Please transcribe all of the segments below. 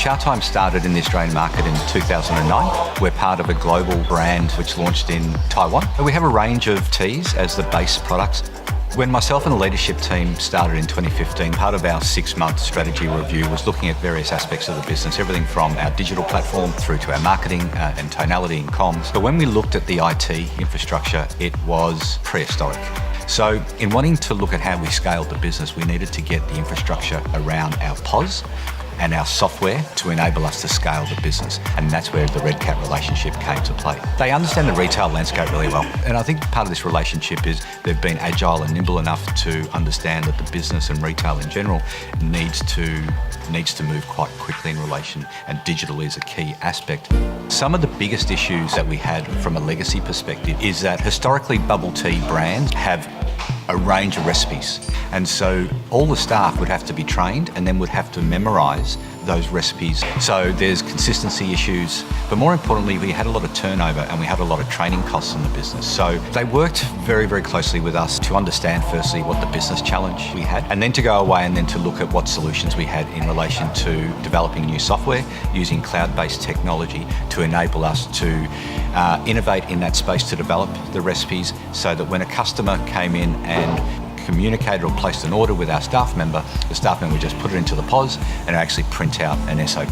Chatime started in the Australian market in 2009. We're part of a global brand which launched in Taiwan. We have a range of teas as the base products. When myself and the leadership team started in 2015, part of our 6-month strategy review was looking at various aspects of the business, everything from our digital platform through to our marketing and tonality and comms. But when we looked at the IT infrastructure, it was prehistoric. So in wanting to look at how we scaled the business, we needed to get the infrastructure around our POS and our software to enable us to scale the business. And that's where the Redcat relationship came to play. They understand the retail landscape really well. And I think part of this relationship is they've been agile and nimble enough to understand that the business and retail in general needs to move quite quickly in relation, and digital is a key aspect. Some of the biggest issues that we had from a legacy perspective is that historically bubble tea brands have a range of recipes, and so all the staff would have to be trained and then would have to memorize those recipes. So there's consistency issues, but more importantly, we had a lot of turnover and we had a lot of training costs in the business. So they worked very, very closely with us to understand firstly what the business challenge we had, and then to go away and then to look at what solutions we had in relation to developing new software using cloud-based technology to enable us to innovate in that space to develop the recipes, so that when a customer came in and communicated or placed an order with our staff member, the staff member would just put it into the POS and actually print out an SOP.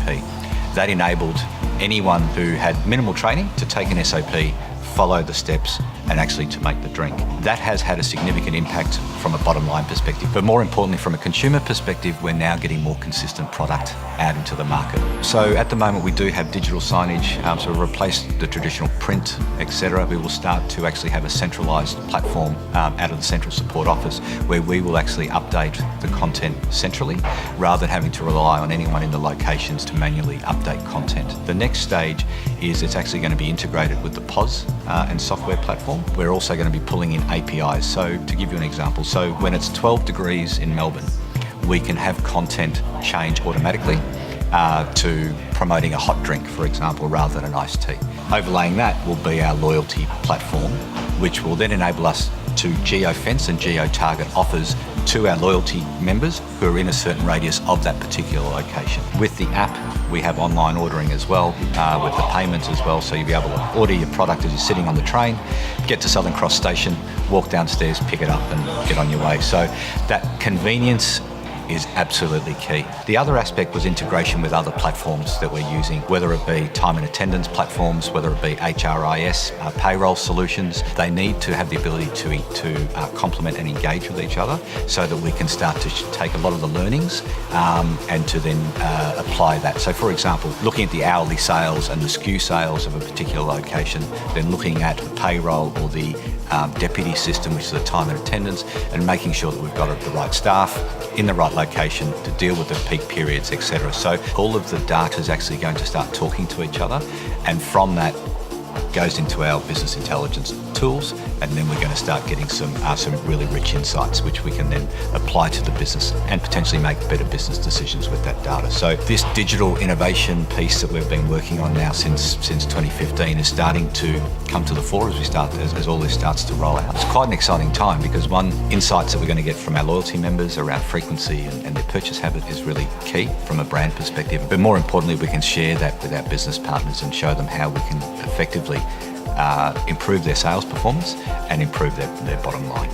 That enabled anyone who had minimal training to take an SOP, follow the steps, and actually to make the drink. That has had a significant impact from a bottom line perspective, but more importantly from a consumer perspective, we're now getting more consistent product out into the market. So at the moment we do have digital signage, so we've replaced the traditional print, etc. We will start to actually have a centralised platform out of the central support office where we will actually update the content centrally rather than having to rely on anyone in the locations to manually update content. The next stage is it's actually going to be integrated with the POS and software platform. We're also going to be pulling in APIs. So to give you an example, so when it's 12 degrees in Melbourne, we can have content change automatically to promoting a hot drink, for example, rather than an iced tea. Overlaying that will be our loyalty platform, which will then enable us to geo-fence and geo-target offers to our loyalty members who are in a certain radius of that particular location. With the app, we have online ordering as well, with the payments as well, so you'll be able to order your product as you're sitting on the train, get to Southern Cross Station, walk downstairs, pick it up and get on your way. So that convenience is absolutely key. The other aspect was integration with other platforms that we're using, whether it be time and attendance platforms, whether it be HRIS, payroll solutions. They need to have the ability to complement and engage with each other so that we can start to take a lot of the learnings and to then apply that. So for example, looking at the hourly sales and the SKU sales of a particular location, then looking at the payroll or the deputy system, which is the time and attendance, and making sure that we've got the right staff in the right location to deal with the peak periods, etc. So all of the data is actually going to start talking to each other, and from that goes into our business intelligence tools, and then we're going to start getting some really rich insights which we can then apply to the business and potentially make better business decisions with that data. So this digital innovation piece that we've been working on now since 2015 is starting to come to the fore as all this starts to roll out. It's quite an exciting time because one, insights that we're going to get from our loyalty members around frequency and their purchase habit is really key from a brand perspective, but more importantly we can share that with our business partners and show them how we can effectively improve their sales performance and improve their bottom line.